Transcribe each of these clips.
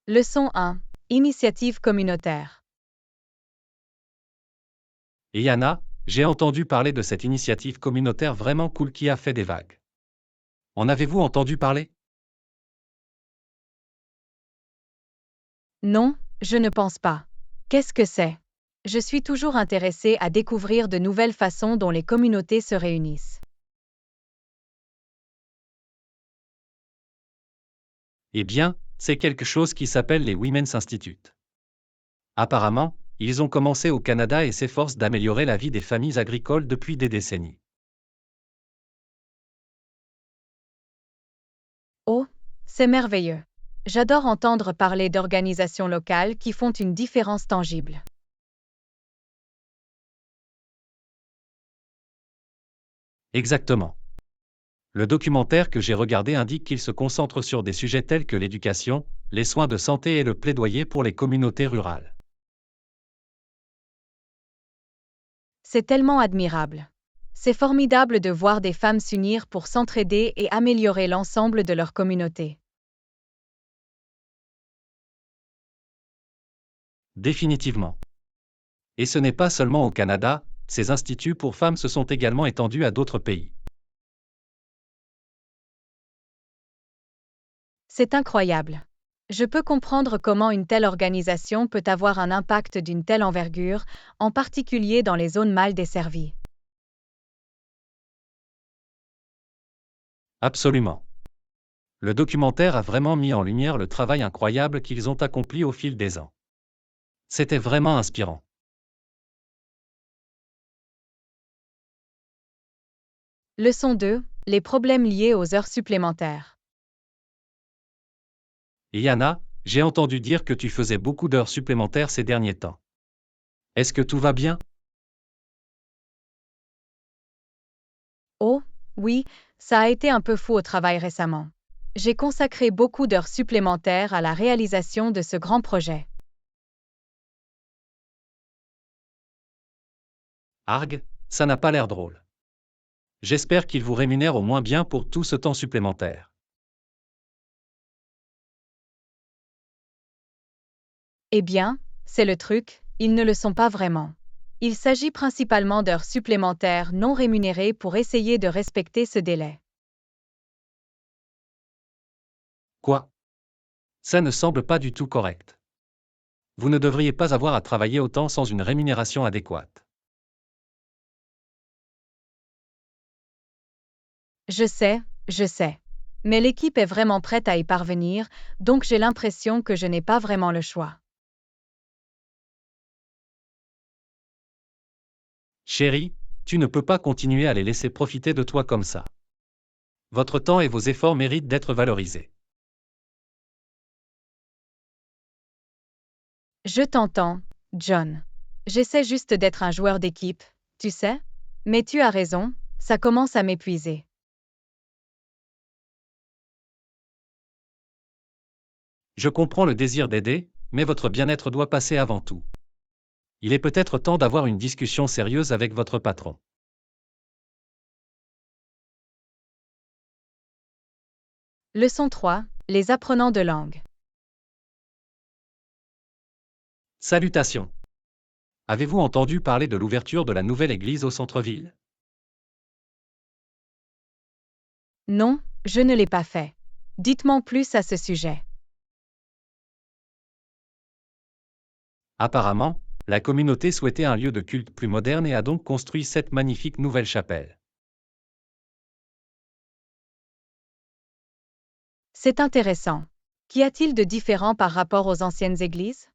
Leçon 1. Initiative communautaire. Et Yana, j'ai entendu parler de cette initiative communautaire vraiment cool qui a fait des vagues. En avez-vous entendu parler? Non, je ne pense pas. Qu'est-ce que c'est? Je suis toujours intéressée à découvrir de nouvelles façons dont les communautés se réunissent. Eh bien, c'est quelque chose qui s'appelle les Women's Institute. Apparemment, ils ont commencé au Canada et s'efforcent d'améliorer la vie des familles agricoles depuis des décennies. Oh, c'est merveilleux. J'adore entendre parler d'organisations locales qui font une différence tangible. Exactement. Le documentaire que j'ai regardé indique qu'ils se concentrent sur des sujets tels que l'éducation, les soins de santé et le plaidoyer pour les communautés rurales. C'est tellement admirable. C'est formidable de voir des femmes s'unir pour s'entraider et améliorer l'ensemble de leur communauté. Définitivement. Et ce n'est pas seulement au Canada, ces instituts pour femmes se sont également étendus à d'autres pays. C'est incroyable. Je peux comprendre comment une telle organisation peut avoir un impact d'une telle envergure, en particulier dans les zones mal desservies. Absolument. Le documentaire a vraiment mis en lumière le travail incroyable qu'ils ont accompli au fil des ans. C'était vraiment inspirant. Leçon 2. Les problèmes liés aux heures supplémentaires. Et Yana, j'ai entendu dire que tu faisais beaucoup d'heures supplémentaires ces derniers temps. Est-ce que tout va bien? Oh, oui, ça a été un peu fou au travail récemment. J'ai consacré beaucoup d'heures supplémentaires à la réalisation de ce grand projet. Arg, ça n'a pas l'air drôle. J'espère qu'ils vous rémunèrent au moins bien pour tout ce temps supplémentaire. Eh bien, c'est le truc, ils ne le sont pas vraiment. Il s'agit principalement d'heures supplémentaires non rémunérées pour essayer de respecter ce délai. Quoi? Ça ne semble pas du tout correct. Vous ne devriez pas avoir à travailler autant sans une rémunération adéquate. Je sais. Mais l'équipe est vraiment prête à y parvenir, donc j'ai l'impression que je n'ai pas vraiment le choix. Chérie, tu ne peux pas continuer à les laisser profiter de toi comme ça. Votre temps et vos efforts méritent d'être valorisés. Je t'entends, John. J'essaie juste d'être un joueur d'équipe, tu sais? Mais tu as raison, ça commence à m'épuiser. Je comprends le désir d'aider, mais votre bien-être doit passer avant tout. Il est peut-être temps d'avoir une discussion sérieuse avec votre patron. Leçon 3. Les apprenants de langue. Salutations. Avez-vous entendu parler de l'ouverture de la nouvelle église au centre-ville? Non, je ne l'ai pas fait. Dites-moi plus à ce sujet. Apparemment, la communauté souhaitait un lieu de culte plus moderne et a donc construit cette magnifique nouvelle chapelle. C'est intéressant. Qu'y a-t-il de différent par rapport aux anciennes églises?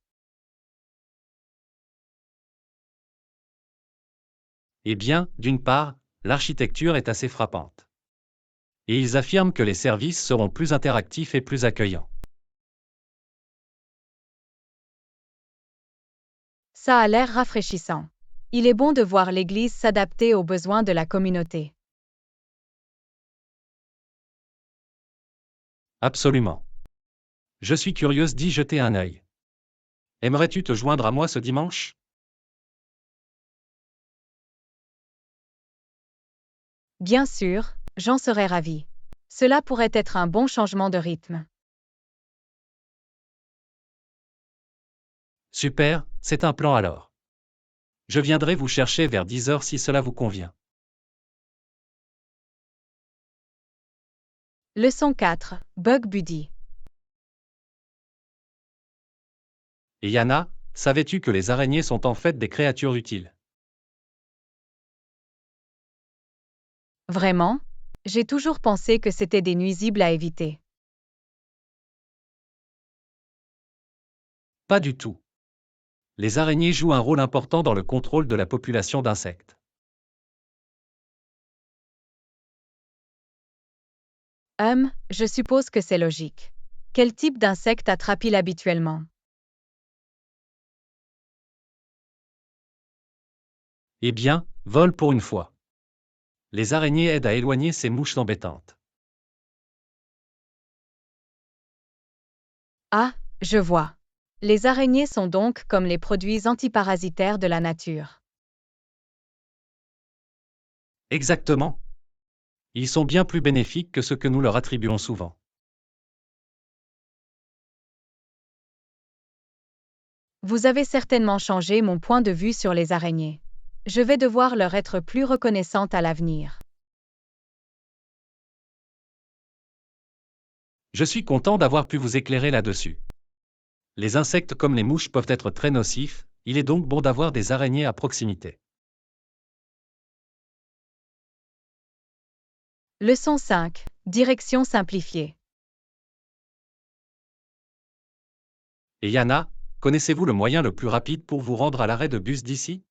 Eh bien, d'une part, l'architecture est assez frappante. Et ils affirment que les services seront plus interactifs et plus accueillants. Ça a l'air rafraîchissant. Il est bon de voir l'Église s'adapter aux besoins de la communauté. Absolument. Je suis curieuse d'y jeter un œil. Aimerais-tu te joindre à moi ce dimanche? Bien sûr, j'en serais ravie. Cela pourrait être un bon changement de rythme. Super, c'est un plan alors. Je viendrai vous chercher vers 10 heures si cela vous convient. Leçon 4. Bug Buddy. Et Yana, savais-tu que les araignées sont en fait des créatures utiles? Vraiment? J'ai toujours pensé que c'était des nuisibles à éviter. Pas du tout. Les araignées jouent un rôle important dans le contrôle de la population d'insectes. Je suppose que c'est logique. Quel type d'insecte attrape-t-il habituellement? Eh bien, vol pour une fois. Les araignées aident à éloigner ces mouches embêtantes. Ah, je vois. Les araignées sont donc comme les produits antiparasitaires de la nature. Exactement. Ils sont bien plus bénéfiques que ce que nous leur attribuons souvent. Vous avez certainement changé mon point de vue sur les araignées. Je vais devoir leur être plus reconnaissante à l'avenir. Je suis content d'avoir pu vous éclairer là-dessus. Les insectes comme les mouches peuvent être très nocifs, il est donc bon d'avoir des araignées à proximité. Leçon 5. Direction simplifiée. Et Yana, connaissez-vous le moyen le plus rapide pour vous rendre à l'arrêt de bus d'ici?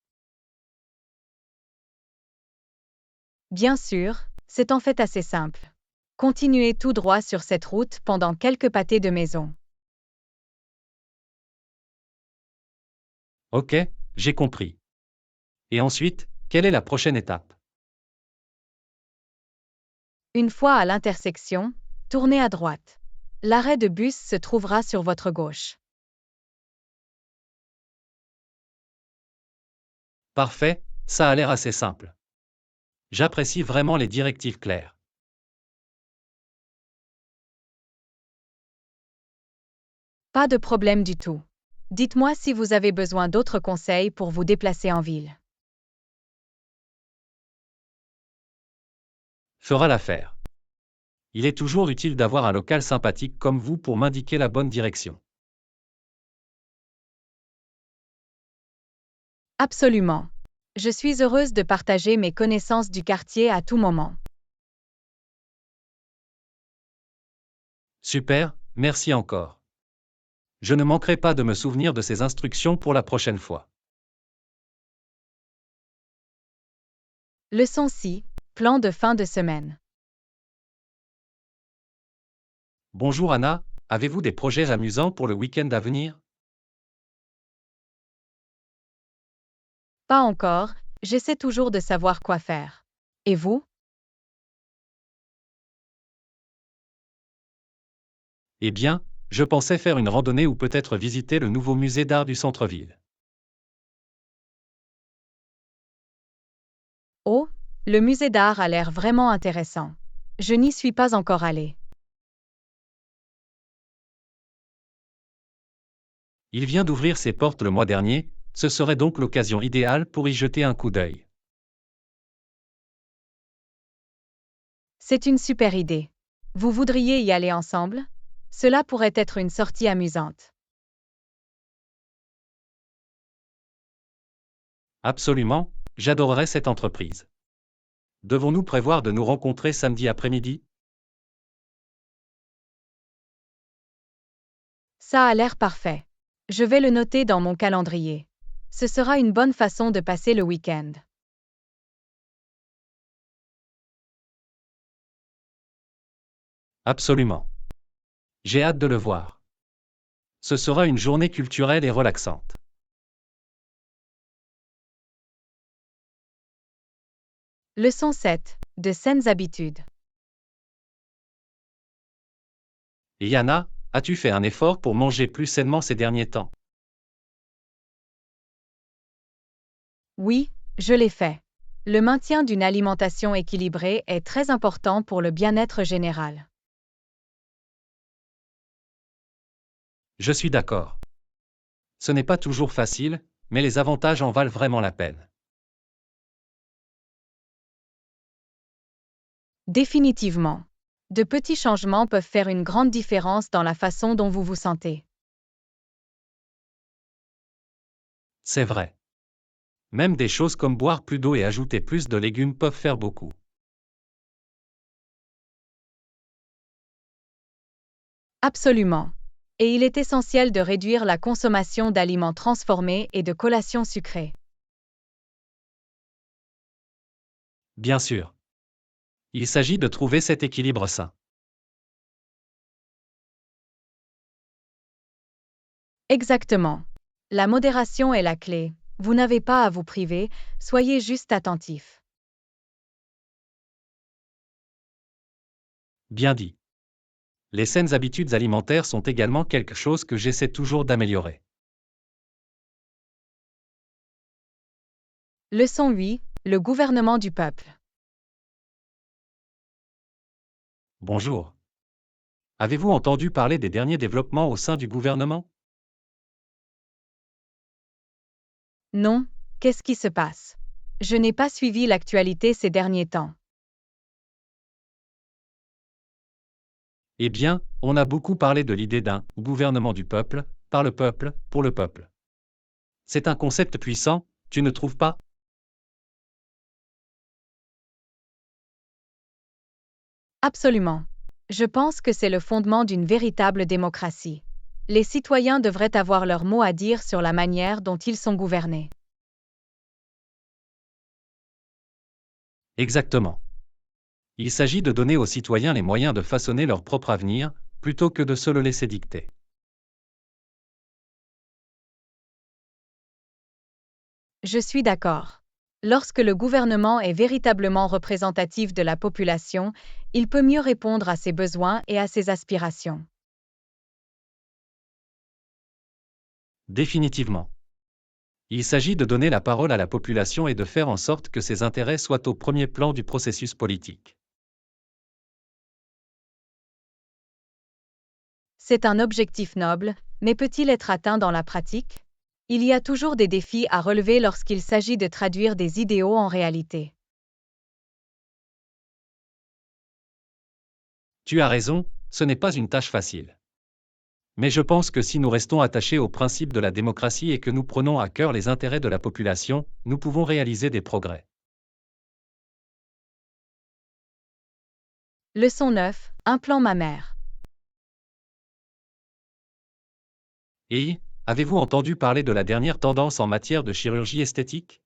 Bien sûr, c'est en fait assez simple. Continuez tout droit sur cette route pendant quelques pâtés de maison. Ok, j'ai compris. Et ensuite, quelle est la prochaine étape? Une fois à l'intersection, tournez à droite. L'arrêt de bus se trouvera sur votre gauche. Parfait, ça a l'air assez simple. J'apprécie vraiment les directives claires. Pas de problème du tout. Dites-moi si vous avez besoin d'autres conseils pour vous déplacer en ville. Fera l'affaire. Il est toujours utile d'avoir un local sympathique comme vous pour m'indiquer la bonne direction. Absolument. Je suis heureuse de partager mes connaissances du quartier à tout moment. Super, merci encore. Je ne manquerai pas de me souvenir de ces instructions pour la prochaine fois. Leçon 6. Plan de fin de semaine. Bonjour Anna, avez-vous des projets amusants pour le week-end à venir? Pas encore, j'essaie toujours de savoir quoi faire. Et vous? Eh bien, je pensais faire une randonnée ou peut-être visiter le nouveau musée d'art du centre-ville. Oh, le musée d'art a l'air vraiment intéressant. Je n'y suis pas encore allée. Il vient d'ouvrir ses portes le mois dernier, ce serait donc l'occasion idéale pour y jeter un coup d'œil. C'est une super idée. Vous voudriez y aller ensemble? Cela pourrait être une sortie amusante. Absolument, j'adorerais cette entreprise. Devons-nous prévoir de nous rencontrer samedi après-midi? Ça a l'air parfait. Je vais le noter dans mon calendrier. Ce sera une bonne façon de passer le week-end. Absolument. J'ai hâte de le voir. Ce sera une journée culturelle et relaxante. Leçon 7. De saines habitudes. Et Yana, as-tu fait un effort pour manger plus sainement ces derniers temps? Oui, je l'ai fait. Le maintien d'une alimentation équilibrée est très important pour le bien-être général. Je suis d'accord. Ce n'est pas toujours facile, mais les avantages en valent vraiment la peine. Définitivement. De petits changements peuvent faire une grande différence dans la façon dont vous vous sentez. C'est vrai. Même des choses comme boire plus d'eau et ajouter plus de légumes peuvent faire beaucoup. Absolument. Et il est essentiel de réduire la consommation d'aliments transformés et de collations sucrées. Bien sûr. Il s'agit de trouver cet équilibre sain. Exactement. La modération est la clé. Vous n'avez pas à vous priver, soyez juste attentif. Bien dit. Les saines habitudes alimentaires sont également quelque chose que j'essaie toujours d'améliorer. Leçon 8. Le gouvernement du peuple. Bonjour. Avez-vous entendu parler des derniers développements au sein du gouvernement? Non, qu'est-ce qui se passe? Je n'ai pas suivi l'actualité ces derniers temps. Eh bien, on a beaucoup parlé de l'idée d'un gouvernement du peuple, par le peuple, pour le peuple. C'est un concept puissant, tu ne trouves pas? Absolument. Je pense que c'est le fondement d'une véritable démocratie. Les citoyens devraient avoir leur mot à dire sur la manière dont ils sont gouvernés. Exactement. Il s'agit de donner aux citoyens les moyens de façonner leur propre avenir, plutôt que de se le laisser dicter. Je suis d'accord. Lorsque le gouvernement est véritablement représentatif de la population, il peut mieux répondre à ses besoins et à ses aspirations. Définitivement. Il s'agit de donner la parole à la population et de faire en sorte que ses intérêts soient au premier plan du processus politique. C'est un objectif noble, mais peut-il être atteint dans la pratique? Il y a toujours des défis à relever lorsqu'il s'agit de traduire des idéaux en réalité. Tu as raison, ce n'est pas une tâche facile. Mais je pense que si nous restons attachés au principe de la démocratie et que nous prenons à cœur les intérêts de la population, nous pouvons réaliser des progrès. Leçon 9. Implant mammaire. Et, avez-vous entendu parler de la dernière tendance en matière de chirurgie esthétique?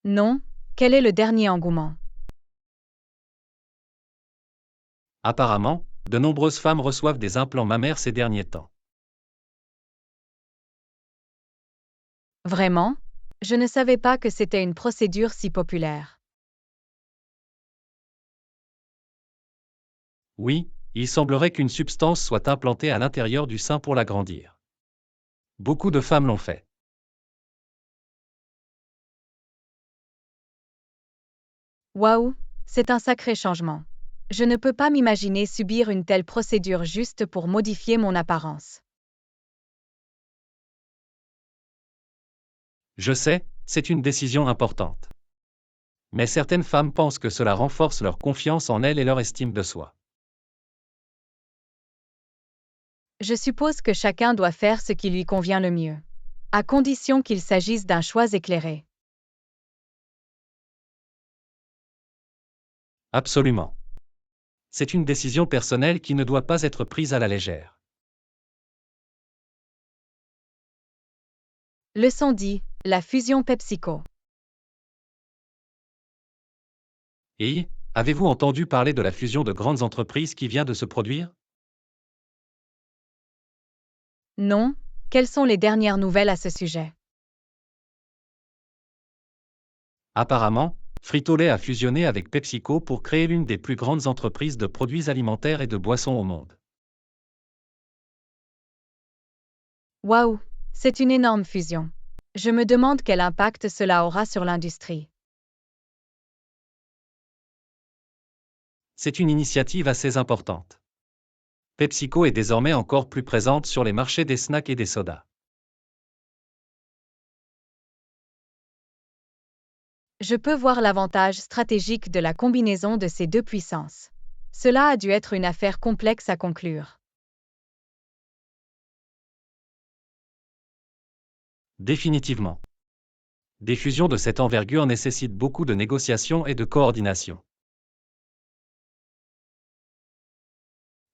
Non, quel est le dernier engouement? Apparemment, de nombreuses femmes reçoivent des implants mammaires ces derniers temps. Vraiment? Je ne savais pas que c'était une procédure si populaire. Oui, il semblerait qu'une substance soit implantée à l'intérieur du sein pour l'agrandir. Beaucoup de femmes l'ont fait. Waouh, c'est un sacré changement. Je ne peux pas m'imaginer subir une telle procédure juste pour modifier mon apparence. Je sais, c'est une décision importante. Mais certaines femmes pensent que cela renforce leur confiance en elles et leur estime de soi. Je suppose que chacun doit faire ce qui lui convient le mieux, à condition qu'il s'agisse d'un choix éclairé. Absolument. C'est une décision personnelle qui ne doit pas être prise à la légère. Leçon 10. La fusion PepsiCo. Et, avez-vous entendu parler de la fusion de grandes entreprises qui vient de se produire? Non, quelles sont les dernières nouvelles à ce sujet? Apparemment, Frito-Lay a fusionné avec PepsiCo pour créer l'une des plus grandes entreprises de produits alimentaires et de boissons au monde. Waouh, c'est une énorme fusion. Je me demande quel impact cela aura sur l'industrie. C'est une initiative assez importante. PepsiCo est désormais encore plus présente sur les marchés des snacks et des sodas. Je peux voir l'avantage stratégique de la combinaison de ces deux puissances. Cela a dû être une affaire complexe à conclure. Définitivement. Des fusions de cette envergure nécessitent beaucoup de négociations et de coordination.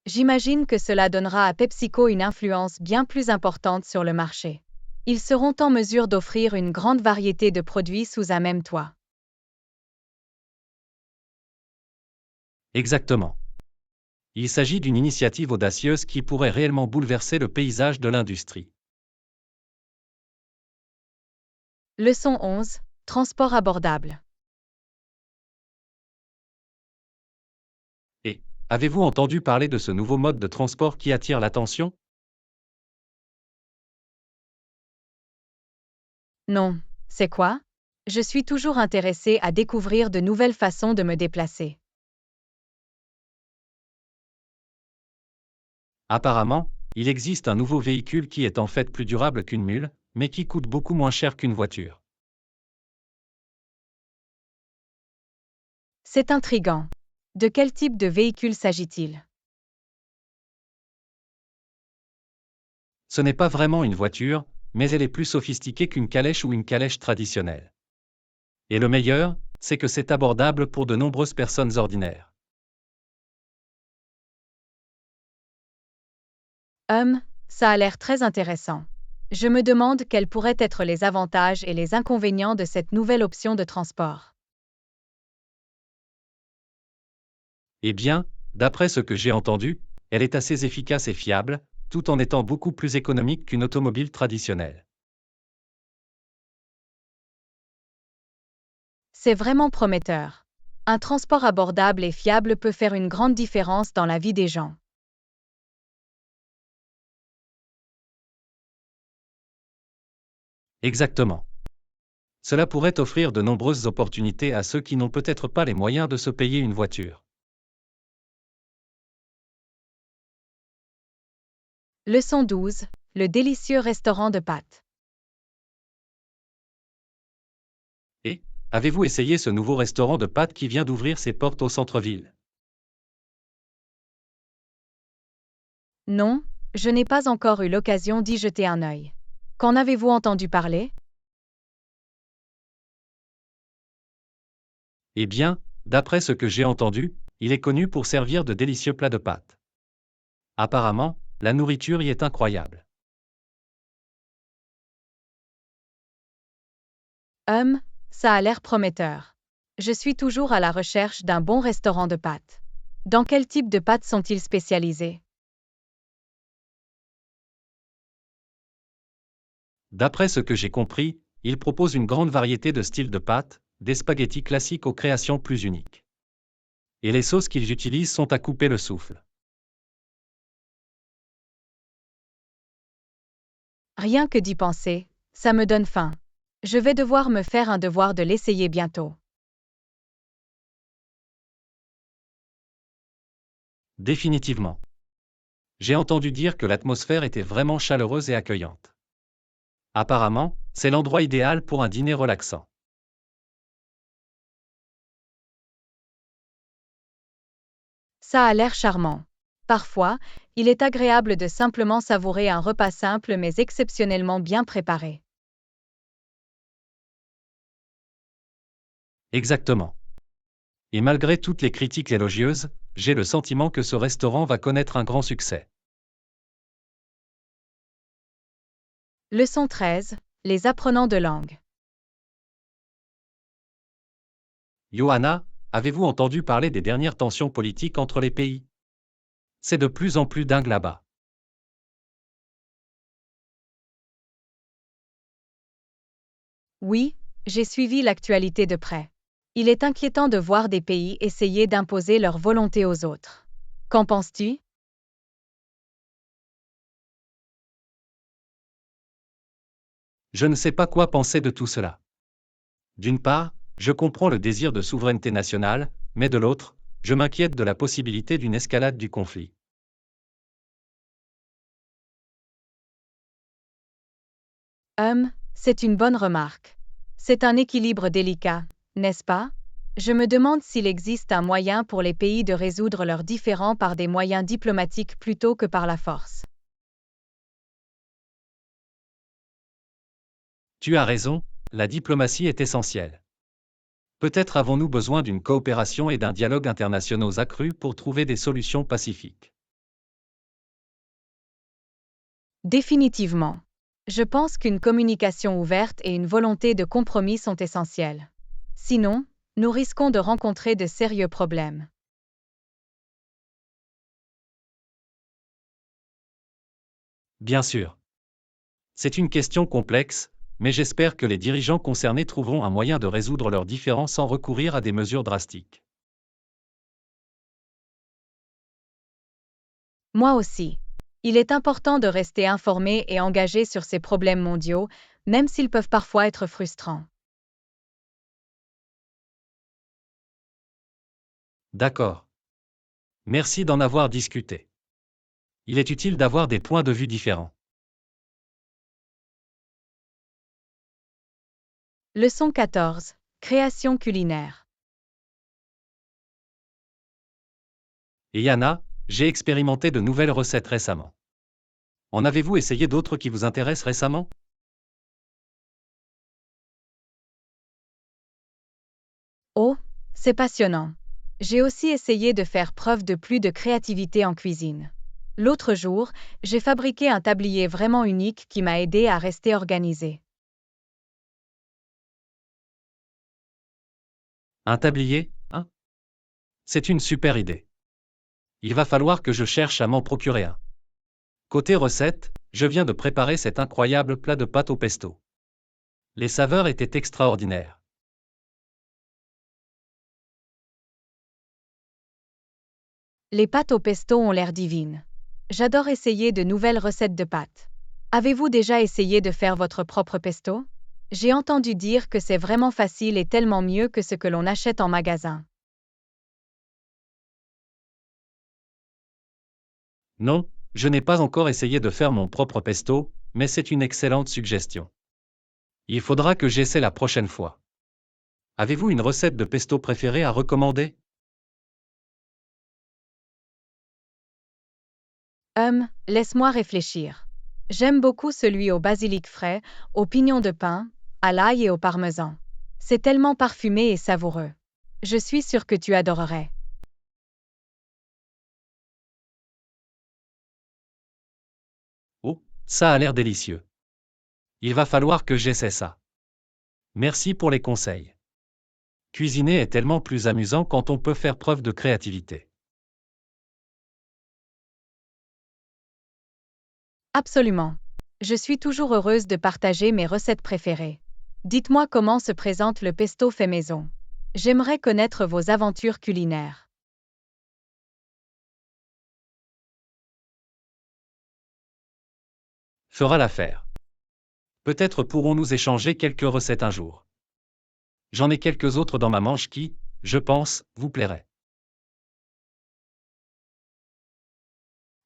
J'imagine que cela donnera à PepsiCo une influence bien plus importante sur le marché. Ils seront en mesure d'offrir une grande variété de produits sous un même toit. Exactement. Il s'agit d'une initiative audacieuse qui pourrait réellement bouleverser le paysage de l'industrie. Leçon 11. Transport abordable. Et, avez-vous entendu parler de ce nouveau mode de transport qui attire l'attention? Non, c'est quoi? Je suis toujours intéressée à découvrir de nouvelles façons de me déplacer. Apparemment, il existe un nouveau véhicule qui est en fait plus durable qu'une mule, mais qui coûte beaucoup moins cher qu'une voiture. C'est intriguant. De quel type de véhicule s'agit-il? Ce n'est pas vraiment une voiture, mais elle est plus sophistiquée qu'une calèche ou une calèche traditionnelle. Et le meilleur, c'est que c'est abordable pour de nombreuses personnes ordinaires. Ça a l'air très intéressant. Je me demande quels pourraient être les avantages et les inconvénients de cette nouvelle option de transport. Eh bien, d'après ce que j'ai entendu, elle est assez efficace et fiable, tout en étant beaucoup plus économique qu'une automobile traditionnelle. C'est vraiment prometteur. Un transport abordable et fiable peut faire une grande différence dans la vie des gens. Exactement. Cela pourrait offrir de nombreuses opportunités à ceux qui n'ont peut-être pas les moyens de se payer une voiture. Leçon 12. Le délicieux restaurant de pâtes. Et, avez-vous essayé ce nouveau restaurant de pâtes qui vient d'ouvrir ses portes au centre-ville? Non, je n'ai pas encore eu l'occasion d'y jeter un œil. Qu'en avez-vous entendu parler? Eh bien, d'après ce que j'ai entendu, il est connu pour servir de délicieux plats de pâtes. Apparemment, la nourriture y est incroyable. Ça a l'air prometteur. Je suis toujours à la recherche d'un bon restaurant de pâtes. Dans quel type de pâtes sont-ils spécialisés? D'après ce que j'ai compris, il propose une grande variété de styles de pâtes, des spaghettis classiques aux créations plus uniques. Et les sauces qu'ils utilisent sont à couper le souffle. Rien que d'y penser, ça me donne faim. Je vais devoir me faire un devoir de l'essayer bientôt. Définitivement. J'ai entendu dire que l'atmosphère était vraiment chaleureuse et accueillante. Apparemment, c'est l'endroit idéal pour un dîner relaxant. Ça a l'air charmant. Parfois, il est agréable de simplement savourer un repas simple mais exceptionnellement bien préparé. Exactement. Et malgré toutes les critiques élogieuses, j'ai le sentiment que ce restaurant va connaître un grand succès. Leçon 13. Les apprenants de langue. Johanna, avez-vous entendu parler des dernières tensions politiques entre les pays? C'est de plus en plus dingue là-bas. Oui, j'ai suivi l'actualité de près. Il est inquiétant de voir des pays essayer d'imposer leur volonté aux autres. Qu'en penses-tu? Je ne sais pas quoi penser de tout cela. D'une part, je comprends le désir de souveraineté nationale, mais de l'autre, je m'inquiète de la possibilité d'une escalade du conflit. C'est une bonne remarque. C'est un équilibre délicat, n'est-ce pas? Je me demande s'il existe un moyen pour les pays de résoudre leurs différends par des moyens diplomatiques plutôt que par la force. Tu as raison, la diplomatie est essentielle. Peut-être avons-nous besoin d'une coopération et d'un dialogue internationaux accrus pour trouver des solutions pacifiques. Définitivement. Je pense qu'une communication ouverte et une volonté de compromis sont essentielles. Sinon, nous risquons de rencontrer de sérieux problèmes. Bien sûr. C'est une question complexe, mais j'espère que les dirigeants concernés trouveront un moyen de résoudre leurs différends sans recourir à des mesures drastiques. Moi aussi. Il est important de rester informé et engagé sur ces problèmes mondiaux, même s'ils peuvent parfois être frustrants. D'accord. Merci d'en avoir discuté. Il est utile d'avoir des points de vue différents. Leçon 14. Création culinaire. Et Yana, j'ai expérimenté de nouvelles recettes récemment. En avez-vous essayé d'autres qui vous intéressent récemment? Oh, c'est passionnant. J'ai aussi essayé de faire preuve de plus de créativité en cuisine. L'autre jour, j'ai fabriqué un tablier vraiment unique qui m'a aidé à rester organisé. Un tablier, hein? C'est une super idée. Il va falloir que je cherche à m'en procurer un. Côté recette, je viens de préparer cet incroyable plat de pâte au pesto. Les saveurs étaient extraordinaires. Les pâtes au pesto ont l'air divines. J'adore essayer de nouvelles recettes de pâtes. Avez-vous déjà essayé de faire votre propre pesto? J'ai entendu dire que c'est vraiment facile et tellement mieux que ce que l'on achète en magasin. Non, je n'ai pas encore essayé de faire mon propre pesto, mais c'est une excellente suggestion. Il faudra que j'essaie la prochaine fois. Avez-vous une recette de pesto préférée à recommander? Laisse-moi réfléchir. J'aime beaucoup celui au basilic frais, aux pignons de pain, à l'ail et au parmesan. C'est tellement parfumé et savoureux. Je suis sûre que tu adorerais. Oh, ça a l'air délicieux. Il va falloir que j'essaie ça. Merci pour les conseils. Cuisiner est tellement plus amusant quand on peut faire preuve de créativité. Absolument. Je suis toujours heureuse de partager mes recettes préférées. Dites-moi comment se présente le pesto fait maison. J'aimerais connaître vos aventures culinaires. Fera l'affaire. Peut-être pourrons-nous échanger quelques recettes un jour. J'en ai quelques autres dans ma manche qui, je pense, vous plairaient.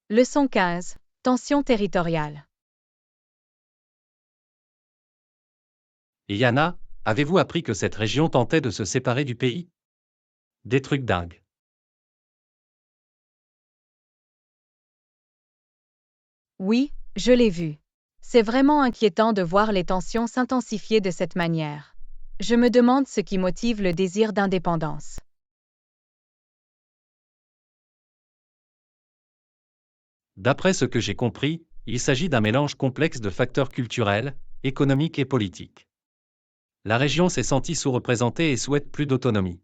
Leçon 15. Tension territoriale. Et Yana, avez-vous appris que cette région tentait de se séparer du pays? Des trucs dingues. Oui, je l'ai vu. C'est vraiment inquiétant de voir les tensions s'intensifier de cette manière. Je me demande ce qui motive le désir d'indépendance. D'après ce que j'ai compris, il s'agit d'un mélange complexe de facteurs culturels, économiques et politiques. La région s'est sentie sous-représentée et souhaite plus d'autonomie.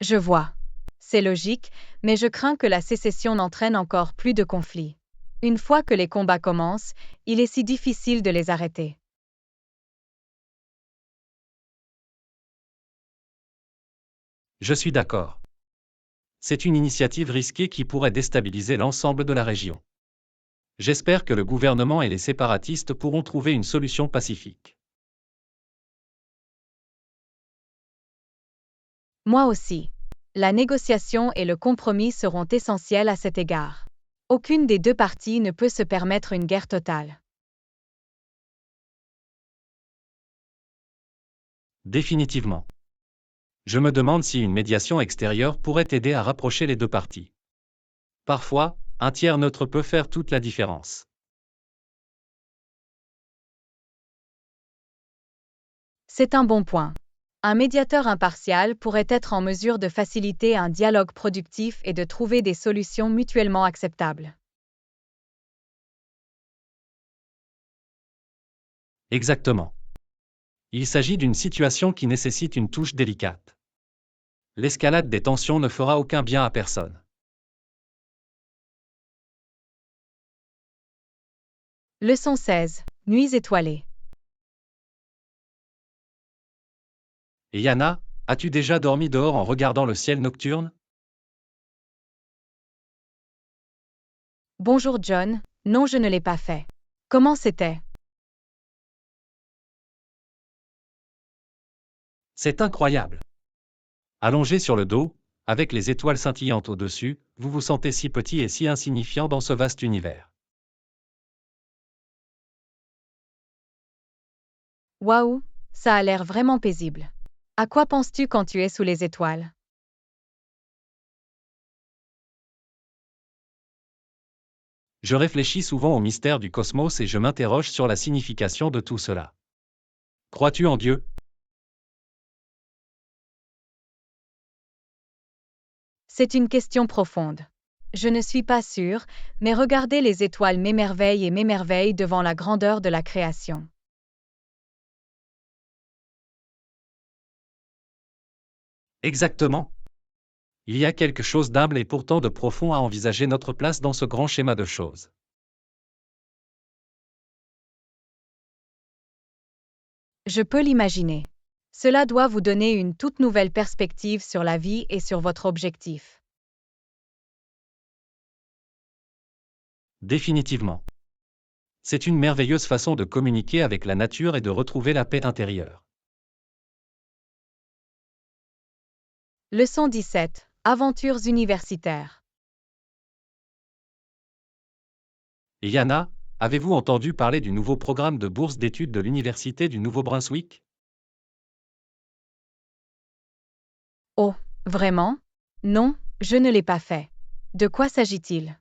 Je vois. C'est logique, mais je crains que la sécession n'entraîne encore plus de conflits. Une fois que les combats commencent, il est si difficile de les arrêter. Je suis d'accord. C'est une initiative risquée qui pourrait déstabiliser l'ensemble de la région. J'espère que le gouvernement et les séparatistes pourront trouver une solution pacifique. Moi aussi. La négociation et le compromis seront essentiels à cet égard. Aucune des deux parties ne peut se permettre une guerre totale. Définitivement. Je me demande si une médiation extérieure pourrait aider à rapprocher les deux parties. Parfois, un tiers neutre peut faire toute la différence. C'est un bon point. Un médiateur impartial pourrait être en mesure de faciliter un dialogue productif et de trouver des solutions mutuellement acceptables. Exactement. Il s'agit d'une situation qui nécessite une touche délicate. L'escalade des tensions ne fera aucun bien à personne. Leçon 16. Nuits étoilées. Et Yana, as-tu déjà dormi dehors en regardant le ciel nocturne? Bonjour John, non je ne l'ai pas fait. Comment c'était? C'est incroyable. Allongé sur le dos, avec les étoiles scintillantes au-dessus, vous vous sentez si petit et si insignifiant dans ce vaste univers. Waouh, ça a l'air vraiment paisible. À quoi penses-tu quand tu es sous les étoiles? Je réfléchis souvent au mystère du cosmos et je m'interroge sur la signification de tout cela. Crois-tu en Dieu? C'est une question profonde. Je ne suis pas sûre, mais regarder les étoiles m'émerveille devant la grandeur de la création. Exactement. Il y a quelque chose d'humble et pourtant de profond à envisager notre place dans ce grand schéma de choses. Je peux l'imaginer. Cela doit vous donner une toute nouvelle perspective sur la vie et sur votre objectif. Définitivement. C'est une merveilleuse façon de communiquer avec la nature et de retrouver la paix intérieure. Leçon 17. Aventures universitaires. Et Yana, avez-vous entendu parler du nouveau programme de bourse d'études de l'Université du Nouveau-Brunswick? Oh, vraiment? Non, je ne l'ai pas fait. De quoi s'agit-il?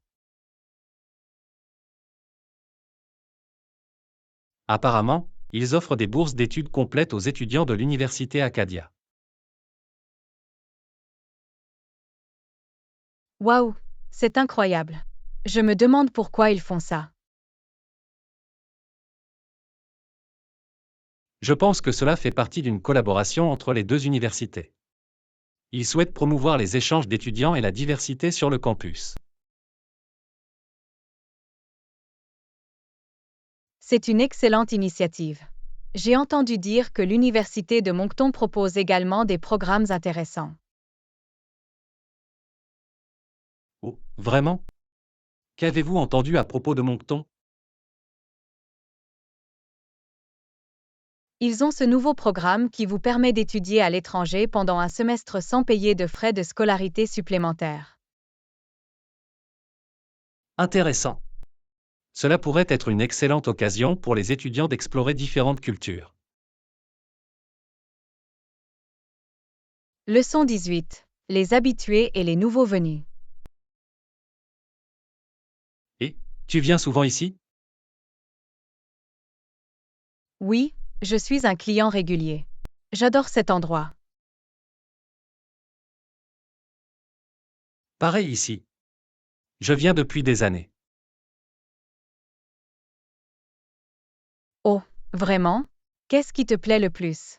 Apparemment, ils offrent des bourses d'études complètes aux étudiants de l'Université Acadia. Waouh, c'est incroyable. Je me demande pourquoi ils font ça. Je pense que cela fait partie d'une collaboration entre les deux universités. Ils souhaitent promouvoir les échanges d'étudiants et la diversité sur le campus. C'est une excellente initiative. J'ai entendu dire que l'Université de Moncton propose également des programmes intéressants. Oh, vraiment? Qu'avez-vous entendu à propos de Moncton? Ils ont ce nouveau programme qui vous permet d'étudier à l'étranger pendant un semestre sans payer de frais de scolarité supplémentaires. Intéressant. Cela pourrait être une excellente occasion pour les étudiants d'explorer différentes cultures. Leçon 18. Les habitués et les nouveaux venus. Et, tu viens souvent ici? Oui, je suis un client régulier. J'adore cet endroit. Pareil ici. Je viens depuis des années. Oh, vraiment? Qu'est-ce qui te plaît le plus?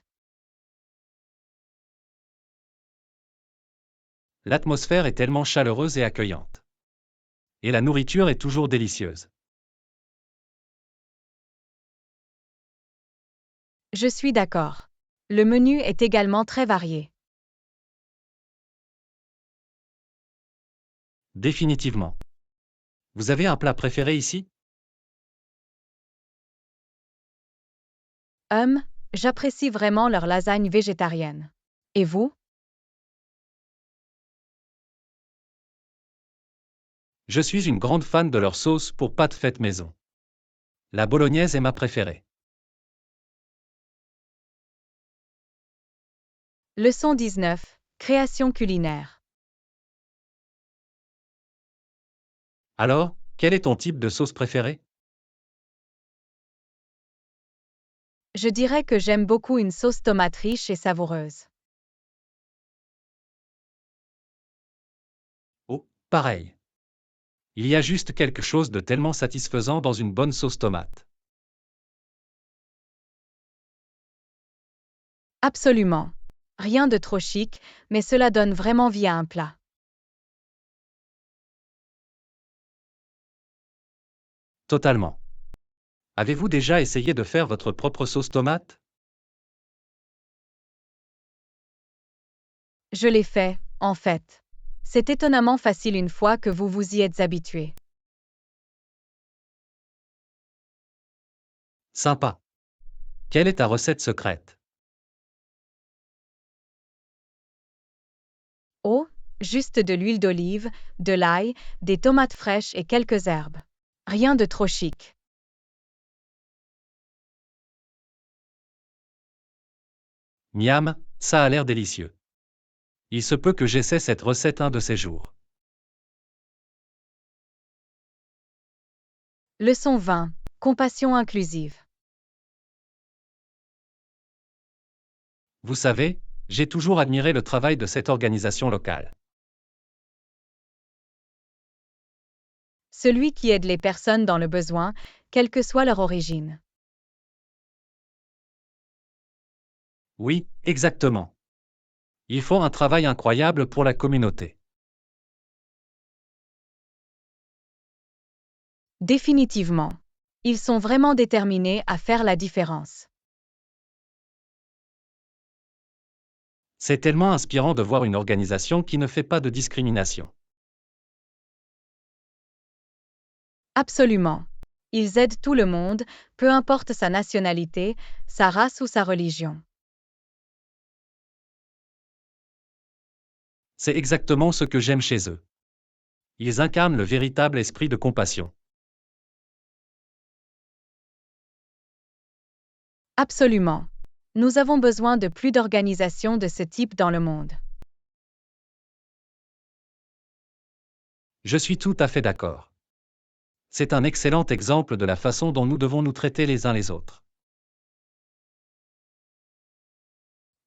L'atmosphère est tellement chaleureuse et accueillante. Et la nourriture est toujours délicieuse. Je suis d'accord. Le menu est également très varié. Définitivement. Vous avez un plat préféré ici? J'apprécie vraiment leur lasagne végétarienne. Et vous? Je suis une grande fan de leur sauce pour pâtes faites maison. La bolognaise est ma préférée. Leçon 19. Création culinaire. Alors, quel est ton type de sauce préférée? Je dirais que j'aime beaucoup une sauce tomate riche et savoureuse. Oh, pareil. Il y a juste quelque chose de tellement satisfaisant dans une bonne sauce tomate. Absolument. Rien de trop chic, mais cela donne vraiment vie à un plat. Totalement. Avez-vous déjà essayé de faire votre propre sauce tomate? Je l'ai fait, en fait. C'est étonnamment facile une fois que vous vous y êtes habitué. Sympa. Quelle est ta recette secrète? Oh, juste de l'huile d'olive, de l'ail, des tomates fraîches et quelques herbes. Rien de trop chic. Miam, ça a l'air délicieux. Il se peut que j'essaie cette recette un de ces jours. Leçon 20. Compassion inclusive. Vous savez, j'ai toujours admiré le travail de cette organisation locale. Celui qui aide les personnes dans le besoin, quelle que soit leur origine. Oui, exactement. Ils font un travail incroyable pour la communauté. Définitivement. Ils sont vraiment déterminés à faire la différence. C'est tellement inspirant de voir une organisation qui ne fait pas de discrimination. Absolument. Ils aident tout le monde, peu importe sa nationalité, sa race ou sa religion. C'est exactement ce que j'aime chez eux. Ils incarnent le véritable esprit de compassion. Absolument. Nous avons besoin de plus d'organisations de ce type dans le monde. Je suis tout à fait d'accord. C'est un excellent exemple de la façon dont nous devons nous traiter les uns les autres.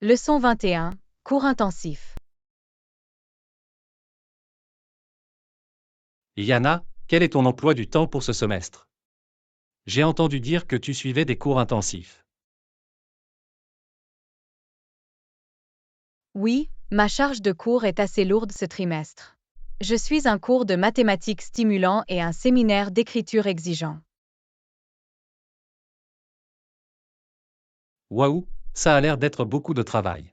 Leçon 21. Cours intensif. Yana, quel est ton emploi du temps pour ce semestre? J'ai entendu dire que tu suivais des cours intensifs. Oui, ma charge de cours est assez lourde ce trimestre. Je suis un cours de mathématiques stimulant et un séminaire d'écriture exigeant. Waouh, ça a l'air d'être beaucoup de travail.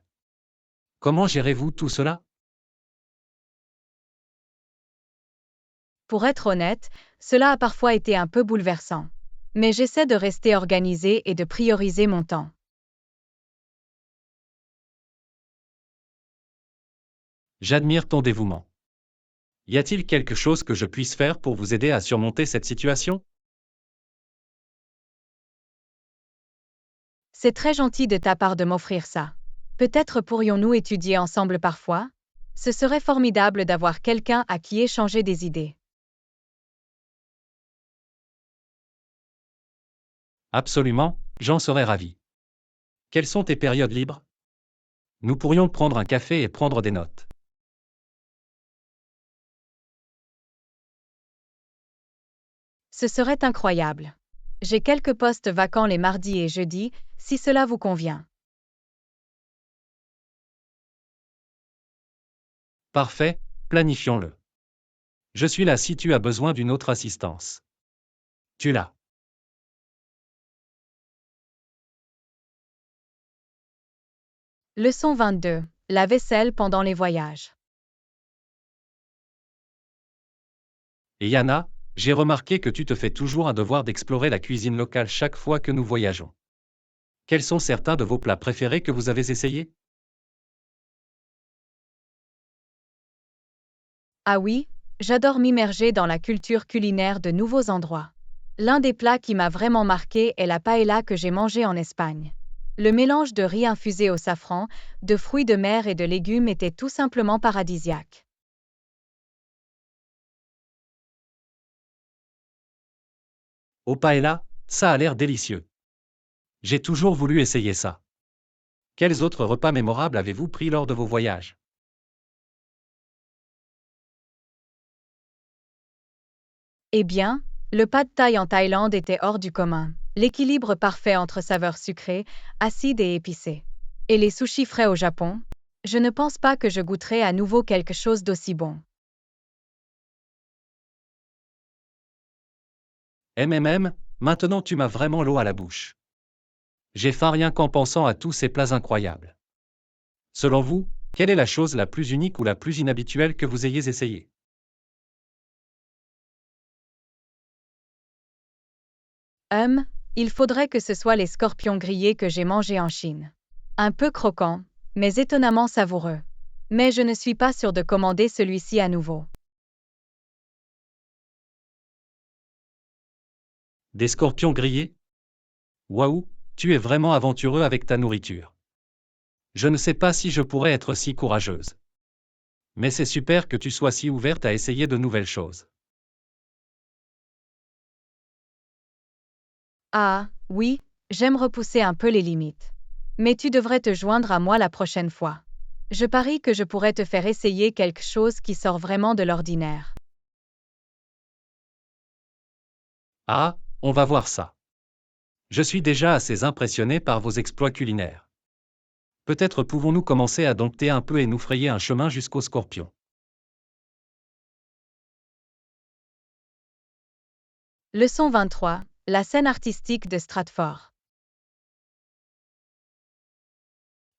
Comment gérez-vous tout cela? Pour être honnête, cela a parfois été un peu bouleversant. Mais j'essaie de rester organisé et de prioriser mon temps. J'admire ton dévouement. Y a-t-il quelque chose que je puisse faire pour vous aider à surmonter cette situation? C'est très gentil de ta part de m'offrir ça. Peut-être pourrions-nous étudier ensemble parfois? Ce serait formidable d'avoir quelqu'un à qui échanger des idées. Absolument, j'en serais ravi. Quelles sont tes périodes libres? Nous pourrions prendre un café et prendre des notes. Ce serait incroyable. J'ai quelques postes vacants les mardis et jeudis, si cela vous convient. Parfait, planifions-le. Je suis là si tu as besoin d'une autre assistance. Tu l'as. Leçon 22. La vaisselle pendant les voyages. Et Yana, j'ai remarqué que tu te fais toujours un devoir d'explorer la cuisine locale chaque fois que nous voyageons. Quels sont certains de vos plats préférés que vous avez essayés? Ah oui, J'adore m'immerger dans la culture culinaire de nouveaux endroits. L'un des plats qui m'a vraiment marqué est la paella que j'ai mangée en Espagne. Le mélange de riz infusé au safran, de fruits de mer et de légumes était tout simplement paradisiaque. Au paella, ça a l'air délicieux. J'ai toujours voulu essayer ça. Quels autres repas mémorables avez-vous pris lors de vos voyages? Eh bien, le pad thaï en Thaïlande était hors du commun. L'équilibre parfait entre saveurs sucrées, acides et épicées. Et les sushis frais au Japon? Je ne pense pas que je goûterai à nouveau quelque chose d'aussi bon. Maintenant tu m'as vraiment l'eau à la bouche. J'ai faim rien qu'en pensant à tous ces plats incroyables. Selon vous, quelle est la chose la plus unique ou la plus inhabituelle que vous ayez essayée? Hum, il faudrait que ce soit les scorpions grillés que j'ai mangés en Chine. Un peu croquant, mais étonnamment savoureux. Mais je ne suis pas sûre de commander celui-ci à nouveau. Des scorpions grillés? Waouh, tu es vraiment aventureux avec ta nourriture. Je ne sais pas si je pourrais être si courageuse. Mais c'est super que tu sois si ouverte à essayer de nouvelles choses. Ah, oui, j'aime repousser un peu les limites. Mais tu devrais te joindre à moi la prochaine fois. Je parie que je pourrais te faire essayer quelque chose qui sort vraiment de l'ordinaire. Ah, on va voir ça. Je suis déjà assez impressionné par vos exploits culinaires. Peut-être pouvons-nous commencer à dompter un peu et nous frayer un chemin jusqu'au scorpion. Leçon 23. La scène artistique de Stratford.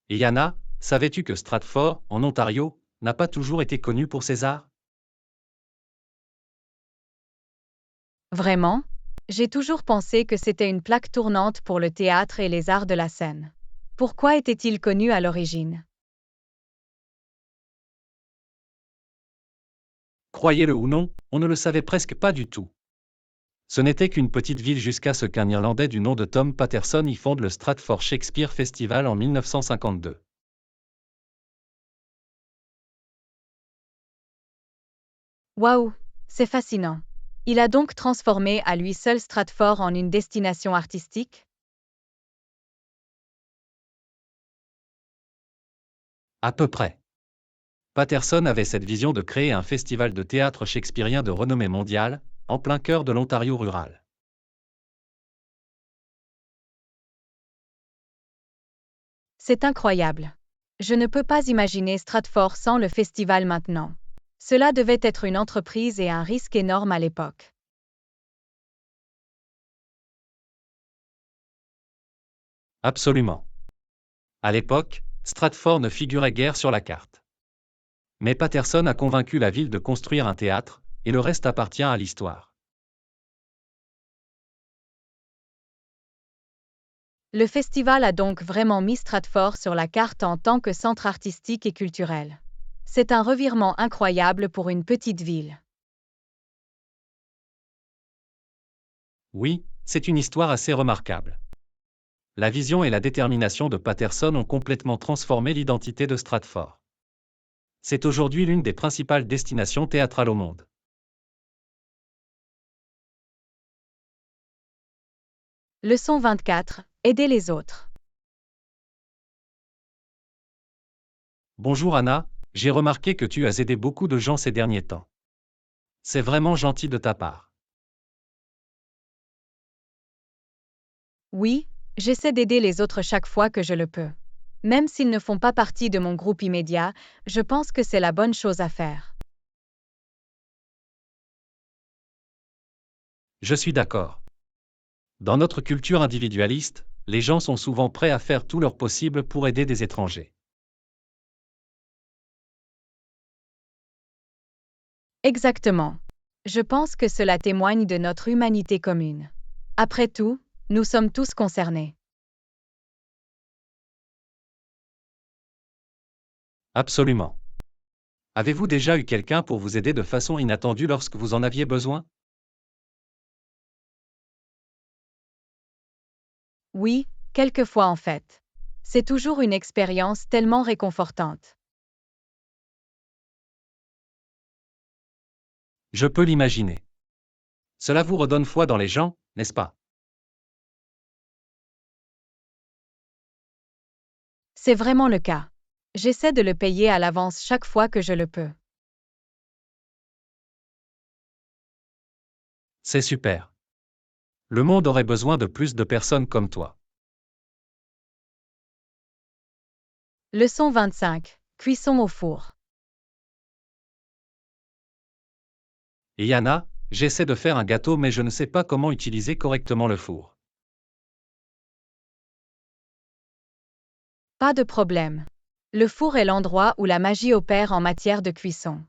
Et Yana, savais-tu que Stratford, en Ontario, n'a pas toujours été connu pour ses arts? Vraiment? J'ai toujours pensé que c'était une plaque tournante pour le théâtre et les arts de la scène. Pourquoi était-il connu à l'origine? Croyez-le ou non, on ne le savait presque pas du tout. Ce n'était qu'une petite ville jusqu'à ce qu'un Irlandais du nom de Tom Patterson y fonde le Stratford Shakespeare Festival en 1952. Waouh, c'est fascinant. Il a donc transformé à lui seul Stratford en une destination artistique? À peu près. Patterson avait cette vision de créer un festival de théâtre shakespearien de renommée mondiale, en plein cœur de l'Ontario rural. C'est incroyable. Je ne peux pas imaginer Stratford sans le festival maintenant. Cela devait être une entreprise et un risque énorme à l'époque. Absolument. À l'époque, Stratford ne figurait guère sur la carte. Mais Patterson a convaincu la ville de construire un théâtre, et le reste appartient à l'histoire. Le festival a donc vraiment mis Stratford sur la carte en tant que centre artistique et culturel. C'est un revirement incroyable pour une petite ville. Oui, c'est une histoire assez remarquable. La vision et la détermination de Patterson ont complètement transformé l'identité de Stratford. C'est aujourd'hui l'une des principales destinations théâtrales au monde. Leçon 24. Aider les autres. Bonjour Anna, j'ai remarqué que tu as aidé beaucoup de gens ces derniers temps. C'est vraiment gentil de ta part. Oui, j'essaie d'aider les autres chaque fois que je le peux. Même s'ils ne font pas partie de mon groupe immédiat, je pense que c'est la bonne chose à faire. Je suis d'accord. Dans notre culture individualiste, les gens sont souvent prêts à faire tout leur possible pour aider des étrangers. Exactement. Je pense que cela témoigne de notre humanité commune. Après tout, nous sommes tous concernés. Absolument. Avez-vous déjà eu quelqu'un pour vous aider de façon inattendue lorsque vous en aviez besoin? Oui, quelquefois en fait. C'est toujours une expérience tellement réconfortante. Je peux l'imaginer. Cela vous redonne foi dans les gens, n'est-ce pas? C'est vraiment le cas. J'essaie de le payer à l'avance chaque fois que je le peux. C'est super. Le monde aurait besoin de plus de personnes comme toi. Leçon 25. Cuisson au four. Et Yana, j'essaie de faire un gâteau mais je ne sais pas comment utiliser correctement le four. Pas de problème. Le four est l'endroit où la magie opère en matière de cuisson.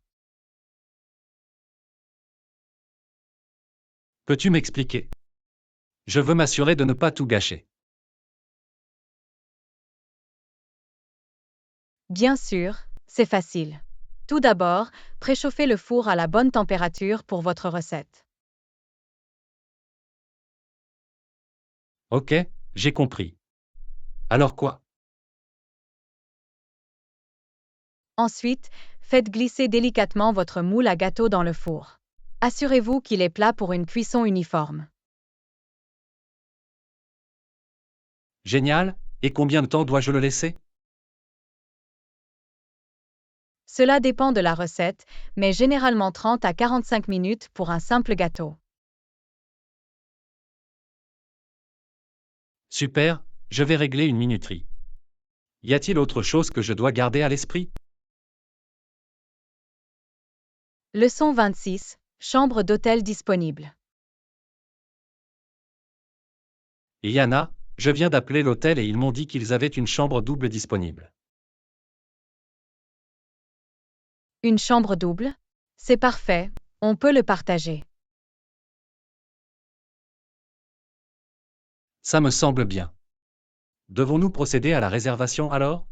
Peux-tu m'expliquer? Je veux m'assurer de ne pas tout gâcher. Bien sûr, c'est facile. Tout d'abord, préchauffez le four à la bonne température pour votre recette. Ok, j'ai compris. Alors quoi? Ensuite, faites glisser délicatement votre moule à gâteau dans le four. Assurez-vous qu'il est plat pour une cuisson uniforme. Génial, et combien de temps dois-je le laisser? Cela dépend de la recette, mais généralement 30 à 45 minutes pour un simple gâteau. Super, je vais régler une minuterie. Y a-t-il autre chose que je dois garder à l'esprit? Leçon 26. Chambre d'hôtel disponible. Et Yana, je viens d'appeler l'hôtel et ils m'ont dit qu'ils avaient une chambre double disponible. Une chambre double? C'est parfait, on peut le partager. Ça me semble bien. Devons-nous procéder à la réservation alors?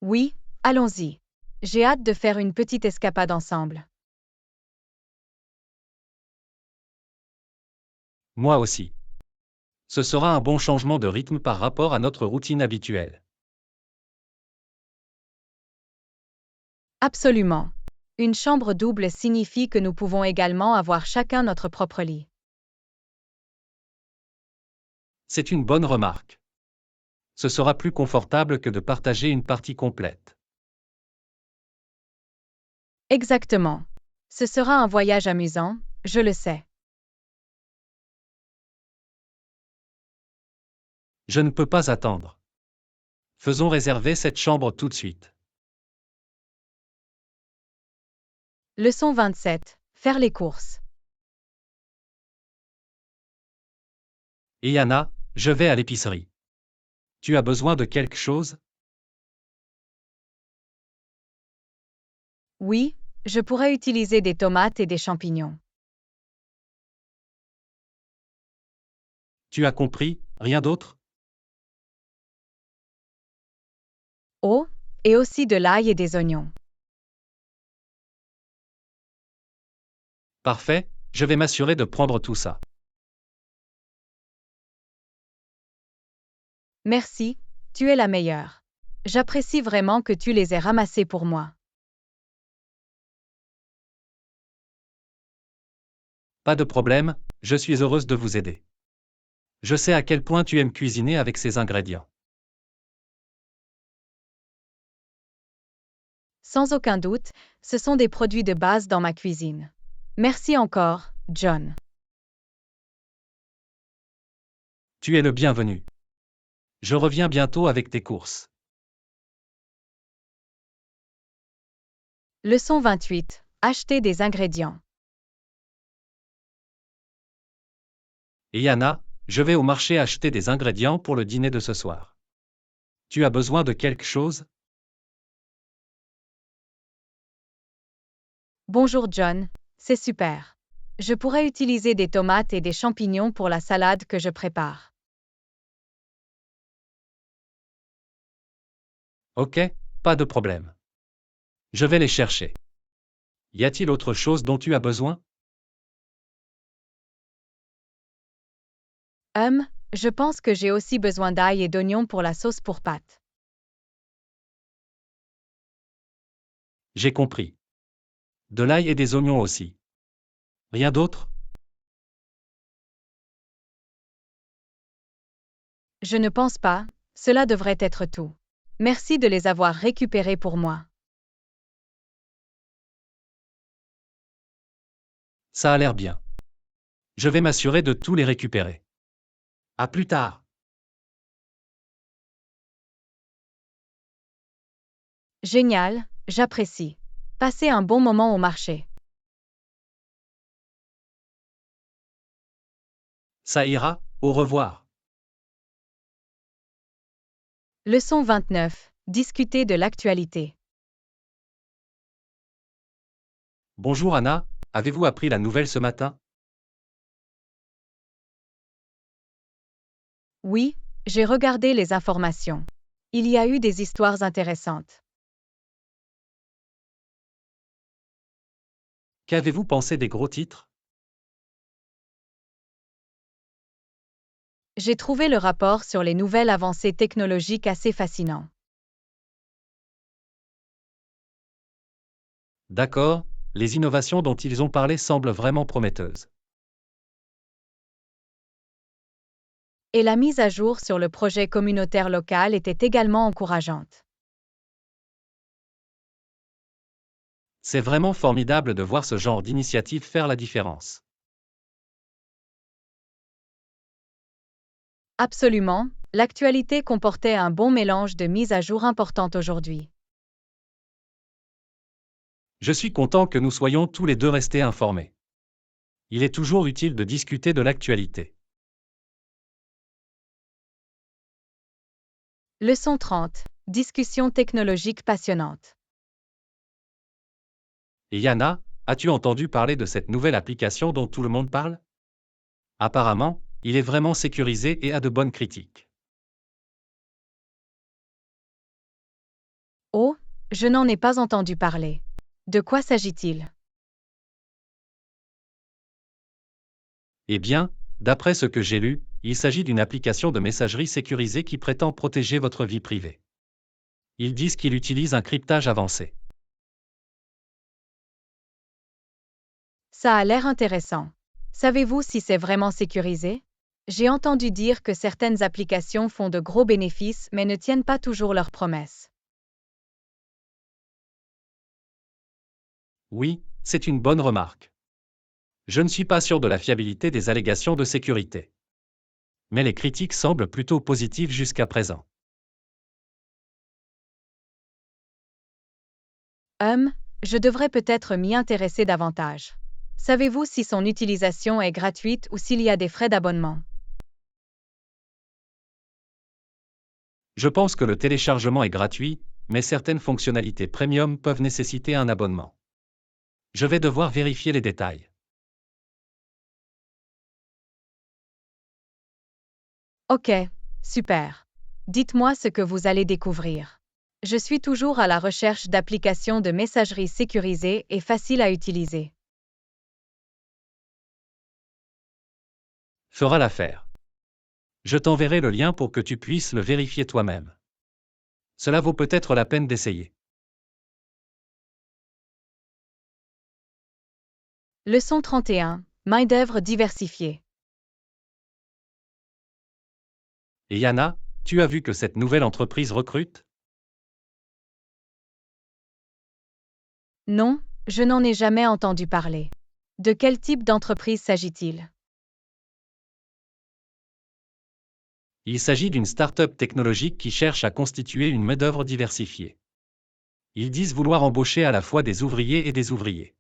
Oui, allons-y. J'ai hâte de faire une petite escapade ensemble. Moi aussi. Ce sera un bon changement de rythme par rapport à notre routine habituelle. Absolument. Une chambre double signifie que nous pouvons également avoir chacun notre propre lit. C'est une bonne remarque. Ce sera plus confortable que de partager une partie complète. Exactement. Ce sera un voyage amusant, je le sais. Je ne peux pas attendre. Faisons réserver cette chambre tout de suite. Leçon 27. Faire les courses. Et Yana, je vais à l'épicerie. Tu as besoin de quelque chose? Oui, je pourrais utiliser des tomates et des champignons. Tu as compris, rien d'autre? Oh, et aussi de l'ail et des oignons. Parfait, je vais m'assurer de prendre tout ça. Merci, tu es la meilleure. J'apprécie vraiment que tu les aies ramassés pour moi. Pas de problème, je suis heureuse de vous aider. Je sais à quel point tu aimes cuisiner avec ces ingrédients. Sans aucun doute, ce sont des produits de base dans ma cuisine. Merci encore, John. Tu es le bienvenu. Je reviens bientôt avec tes courses. Leçon 28. Acheter des ingrédients. Et Yana, je vais au marché acheter des ingrédients pour le dîner de ce soir. Tu as besoin de quelque chose? Bonjour John, c'est super. Je pourrais utiliser des tomates et des champignons pour la salade que je prépare. Ok, pas de problème. Je vais les chercher. Y a-t-il autre chose dont tu as besoin? Je pense que j'ai aussi besoin d'ail et d'oignons pour la sauce pour pâtes. J'ai compris. De l'ail et des oignons aussi. Rien d'autre? Je ne pense pas, cela devrait être tout. Merci de les avoir récupérés pour moi. Ça a l'air bien. Je vais m'assurer de tous les récupérer. À plus tard. Génial, j'apprécie. Passez un bon moment au marché. Ça ira, au revoir. Leçon 29. Discuter de l'actualité. Bonjour Anna, avez-vous appris la nouvelle ce matin? Oui, j'ai regardé les informations. Il y a eu des histoires intéressantes. Qu'avez-vous pensé des gros titres? J'ai trouvé le rapport sur les nouvelles avancées technologiques assez fascinant. D'accord, les innovations dont ils ont parlé semblent vraiment prometteuses. Et la mise à jour sur le projet communautaire local était également encourageante. C'est vraiment formidable de voir ce genre d'initiative faire la différence. Absolument, l'actualité comportait un bon mélange de mises à jour importantes aujourd'hui. Je suis content que nous soyons tous les deux restés informés. Il est toujours utile de discuter de l'actualité. Leçon 30. Discussion technologique passionnante. Et Yana, as-tu entendu parler de cette nouvelle application dont tout le monde parle? Apparemment, il est vraiment sécurisé et a de bonnes critiques. Oh, je n'en ai pas entendu parler. De quoi s'agit-il? Eh bien, d'après ce que j'ai lu, il s'agit d'une application de messagerie sécurisée qui prétend protéger votre vie privée. Ils disent qu'il utilise un cryptage avancé. Ça a l'air intéressant. Savez-vous si c'est vraiment sécurisé? J'ai entendu dire que certaines applications font de gros bénéfices mais ne tiennent pas toujours leurs promesses. Oui, c'est une bonne remarque. Je ne suis pas sûr de la fiabilité des allégations de sécurité. Mais les critiques semblent plutôt positives jusqu'à présent. Je devrais peut-être m'y intéresser davantage. Savez-vous si son utilisation est gratuite ou s'il y a des frais d'abonnement? Je pense que le téléchargement est gratuit, mais certaines fonctionnalités premium peuvent nécessiter un abonnement. Je vais devoir vérifier les détails. Ok, super. Dites-moi ce que vous allez découvrir. Je suis toujours à la recherche d'applications de messagerie sécurisées et faciles à utiliser. Fera l'affaire. Je t'enverrai le lien pour que tu puisses le vérifier toi-même. Cela vaut peut-être la peine d'essayer. Leçon 31. Main-d'œuvre diversifiée. Et Yana, tu as vu que cette nouvelle entreprise recrute? Non, je n'en ai jamais entendu parler. De quel type d'entreprise s'agit-il? Il s'agit d'une start-up technologique qui cherche à constituer une main-d'œuvre diversifiée. Ils disent vouloir embaucher à la fois des ouvriers et des ouvriers.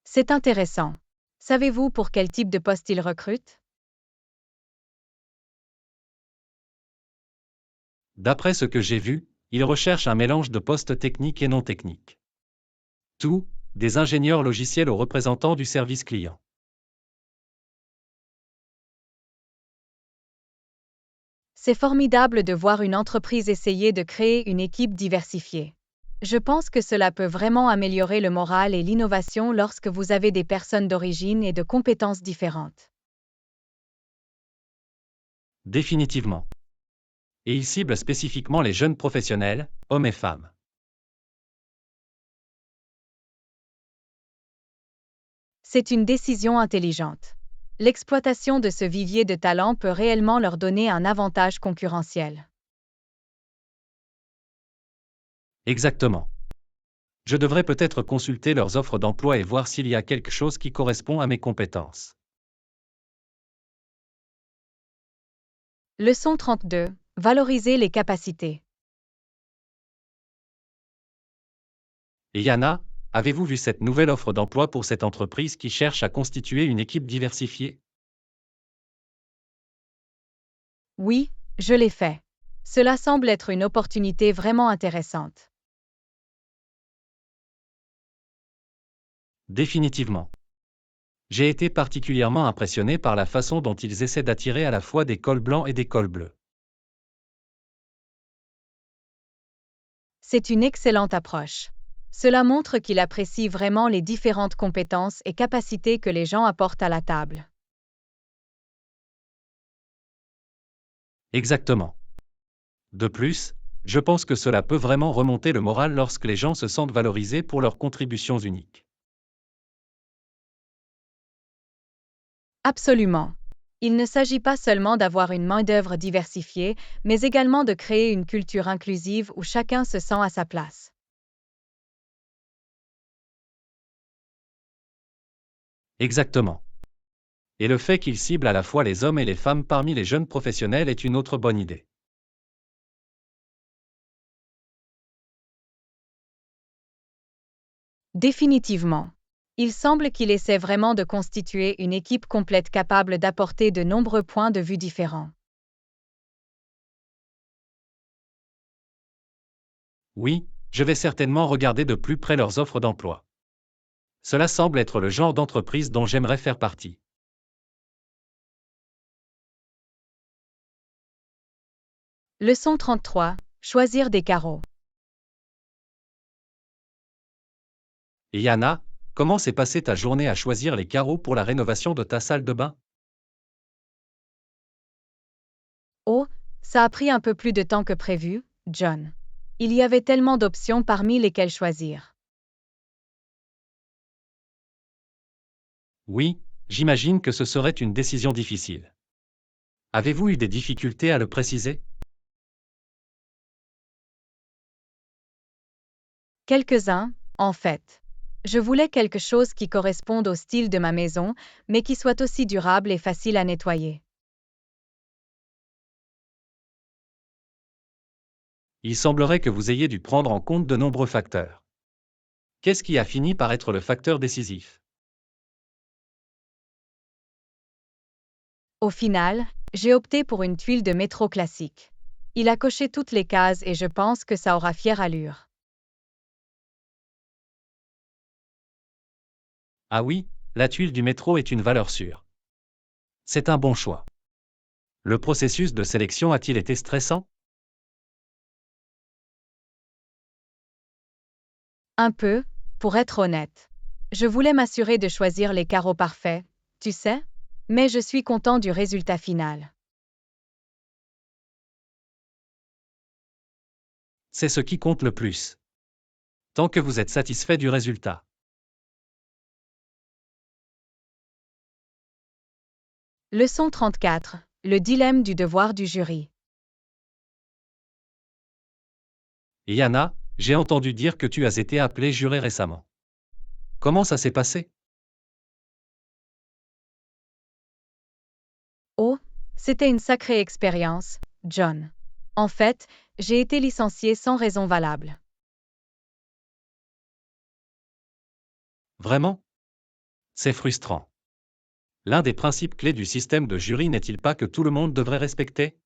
C'est intéressant. Savez-vous pour quel type de poste ils recrutent? D'après ce que j'ai vu, ils recherchent un mélange de postes techniques et non techniques. Tout, des ingénieurs logiciels aux représentants du service client. C'est formidable de voir une entreprise essayer de créer une équipe diversifiée. Je pense que cela peut vraiment améliorer le moral et l'innovation lorsque vous avez des personnes d'origine et de compétences différentes. Définitivement. Et il cible spécifiquement les jeunes professionnels, hommes et femmes. C'est une décision intelligente. L'exploitation de ce vivier de talents peut réellement leur donner un avantage concurrentiel. Exactement. Je devrais peut-être consulter leurs offres d'emploi et voir s'il y a quelque chose qui correspond à mes compétences. Leçon 32. Valoriser les capacités. Et Yana, avez-vous vu cette nouvelle offre d'emploi pour cette entreprise qui cherche à constituer une équipe diversifiée? Oui, je l'ai fait. Cela semble être une opportunité vraiment intéressante. Définitivement. J'ai été particulièrement impressionné par la façon dont ils essaient d'attirer à la fois des cols blancs et des cols bleus. C'est une excellente approche. Cela montre qu'il apprécie vraiment les différentes compétences et capacités que les gens apportent à la table. Exactement. De plus, je pense que cela peut vraiment remonter le moral lorsque les gens se sentent valorisés pour leurs contributions uniques. Absolument. Il ne s'agit pas seulement d'avoir une main-d'œuvre diversifiée, mais également de créer une culture inclusive où chacun se sent à sa place. Exactement. Et le fait qu'ils ciblent à la fois les hommes et les femmes parmi les jeunes professionnels est une autre bonne idée. Définitivement. Il semble qu'il essaie vraiment de constituer une équipe complète capable d'apporter de nombreux points de vue différents. Oui, je vais certainement regarder de plus près leurs offres d'emploi. Cela semble être le genre d'entreprise dont j'aimerais faire partie. Leçon 33. Choisir des carreaux. Et Yana, comment s'est passée ta journée à choisir les carreaux pour la rénovation de ta salle de bain? Oh, ça a pris un peu plus de temps que prévu, John. Il y avait tellement d'options parmi lesquelles choisir. Oui, j'imagine que ce serait une décision difficile. Avez-vous eu des difficultés à le préciser? Quelques-uns, en fait. Je voulais quelque chose qui corresponde au style de ma maison, mais qui soit aussi durable et facile à nettoyer. Il semblerait que vous ayez dû prendre en compte de nombreux facteurs. Qu'est-ce qui a fini par être le facteur décisif? Au final, j'ai opté pour une tuile de métro classique. Il a coché toutes les cases et je pense que ça aura fière allure. Ah oui, la tuile du métro est une valeur sûre. C'est un bon choix. Le processus de sélection a-t-il été stressant? Un peu, pour être honnête. Je voulais m'assurer de choisir les carreaux parfaits, tu sais, mais je suis content du résultat final. C'est ce qui compte le plus. Tant que vous êtes satisfait du résultat. Leçon 34. Le dilemme du devoir du jury. Et Yana, j'ai entendu dire que tu as été appelé juré récemment. Comment ça s'est passé? Oh, c'était une sacrée expérience, John. En fait, j'ai été licencié sans raison valable. Vraiment? C'est frustrant. L'un des principes clés du système de jury n'est-il pas que tout le monde devrait respecter?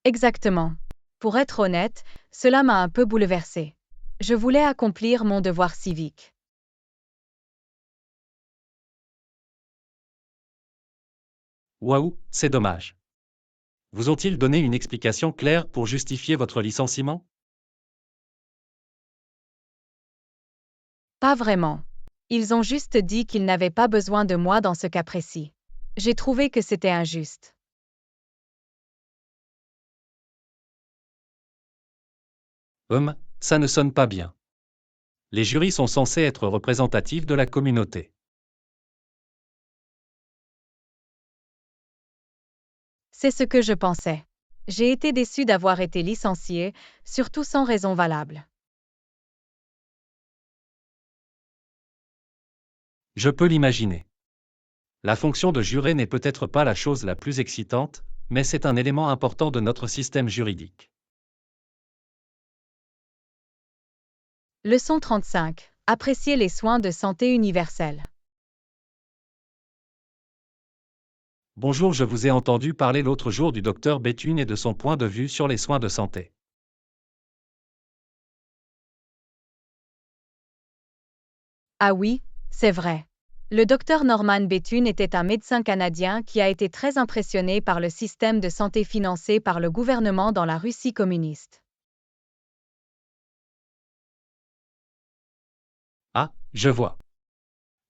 Exactement. Pour être honnête, cela m'a un peu bouleversé. Je voulais accomplir mon devoir civique. Waouh, c'est dommage. Vous ont-ils donné une explication claire pour justifier votre licenciement? Pas vraiment. Ils ont juste dit qu'ils n'avaient pas besoin de moi dans ce cas précis. J'ai trouvé que c'était injuste. Ça ne sonne pas bien. Les jurys sont censés être représentatifs de la communauté. C'est ce que je pensais. J'ai été déçue d'avoir été licenciée, surtout sans raison valable. Je peux l'imaginer. La fonction de juré n'est peut-être pas la chose la plus excitante, mais c'est un élément important de notre système juridique. Leçon 35. Apprécier les soins de santé universels. Bonjour, je vous ai entendu parler l'autre jour du docteur Béthune et de son point de vue sur les soins de santé. Ah oui, c'est vrai. Le docteur Norman Béthune était un médecin canadien qui a été très impressionné par le système de santé financé par le gouvernement dans la Russie communiste. Ah, je vois.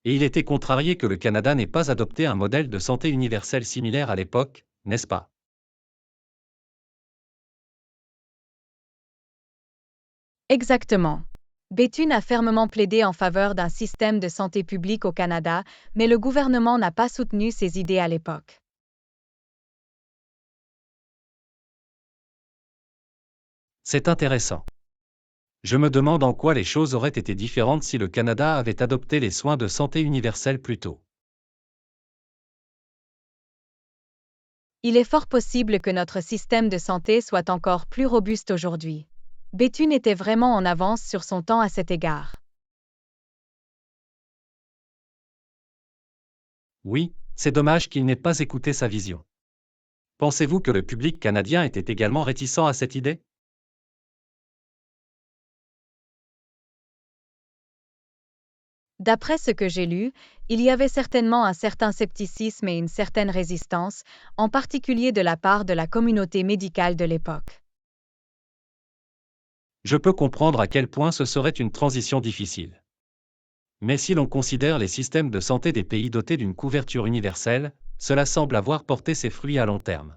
Et il était contrarié que le Canada n'ait pas adopté un modèle de santé universel similaire à l'époque, n'est-ce pas? Exactement. Béthune a fermement plaidé en faveur d'un système de santé publique au Canada, mais le gouvernement n'a pas soutenu ses idées à l'époque. C'est intéressant. Je me demande en quoi les choses auraient été différentes si le Canada avait adopté les soins de santé universels plus tôt. Il est fort possible que notre système de santé soit encore plus robuste aujourd'hui. Béthune était vraiment en avance sur son temps à cet égard. Oui, c'est dommage qu'il n'ait pas écouté sa vision. Pensez-vous que le public canadien était également réticent à cette idée? D'après ce que j'ai lu, il y avait certainement un certain scepticisme et une certaine résistance, en particulier de la part de la communauté médicale de l'époque. Je peux comprendre à quel point ce serait une transition difficile. Mais si l'on considère les systèmes de santé des pays dotés d'une couverture universelle, cela semble avoir porté ses fruits à long terme.